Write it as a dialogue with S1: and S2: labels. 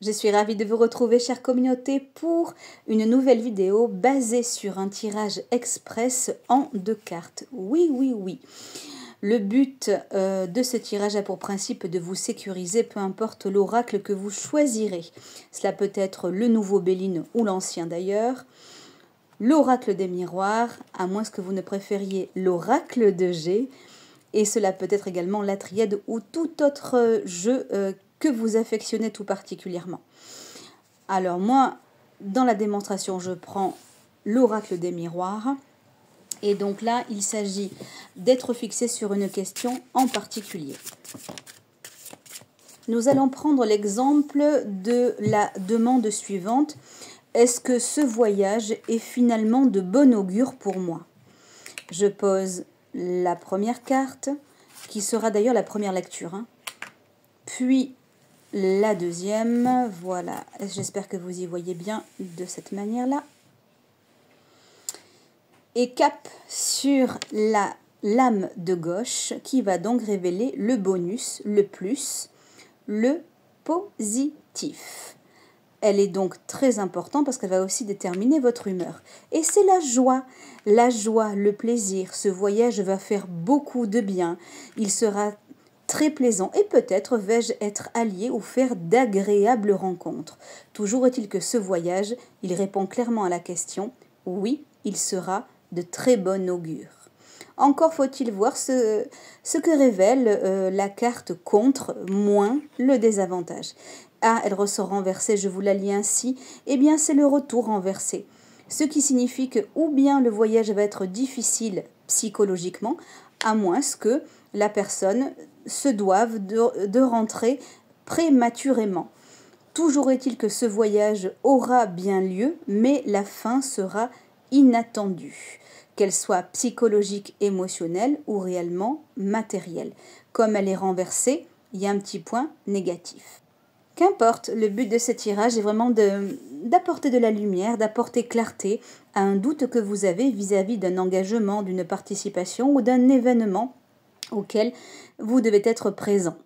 S1: Je suis ravie de vous retrouver, chère communauté, pour une nouvelle vidéo basée sur un tirage express en 2 cartes. Oui, oui, oui. Le but de ce tirage a pour principe de vous sécuriser, peu importe l'oracle que vous choisirez. Cela peut être le nouveau Béline ou l'ancien d'ailleurs. L'oracle des miroirs, à moins que vous ne préfériez l'oracle de G. Et cela peut être également la triade ou tout autre jeu que vous affectionnez tout particulièrement. Alors moi, dans la démonstration, je prends l'oracle des miroirs. Et donc là, il s'agit d'être fixé sur une question en particulier. Nous allons prendre l'exemple de la demande suivante. Est-ce que ce voyage est finalement de bon augure pour moi? Je pose la première carte, qui sera d'ailleurs la première lecture. Puis la deuxième, voilà. J'espère que vous y voyez bien de cette manière-là. Et cap sur la lame de gauche, qui va donc révéler le bonus, le plus, le positif. Elle est donc très importante parce qu'elle va aussi déterminer votre humeur. Et c'est la joie, le plaisir. Ce voyage va faire beaucoup de bien. Il sera très plaisant et peut-être vais-je être allié ou faire d'agréables rencontres. Toujours est-il que ce voyage, il répond clairement à la question, oui, il sera de très bon augure. Encore faut-il voir ce que révèle la carte contre, moins le désavantage. Ah, elle ressort renversée, je vous la lis ainsi. Eh bien, c'est le retour renversé. Ce qui signifie que ou bien le voyage va être difficile psychologiquement, à moins que la personne se doive de rentrer prématurément. Toujours est-il que ce voyage aura bien lieu, mais la fin sera inattendue, qu'elle soit psychologique, émotionnelle ou réellement matérielle. Comme elle est renversée, il y a un petit point négatif. Qu'importe, le but de ce tirage est vraiment d'apporter de la lumière, d'apporter clarté à un doute que vous avez vis-à-vis d'un engagement, d'une participation ou d'un événement auquel vous devez être présent.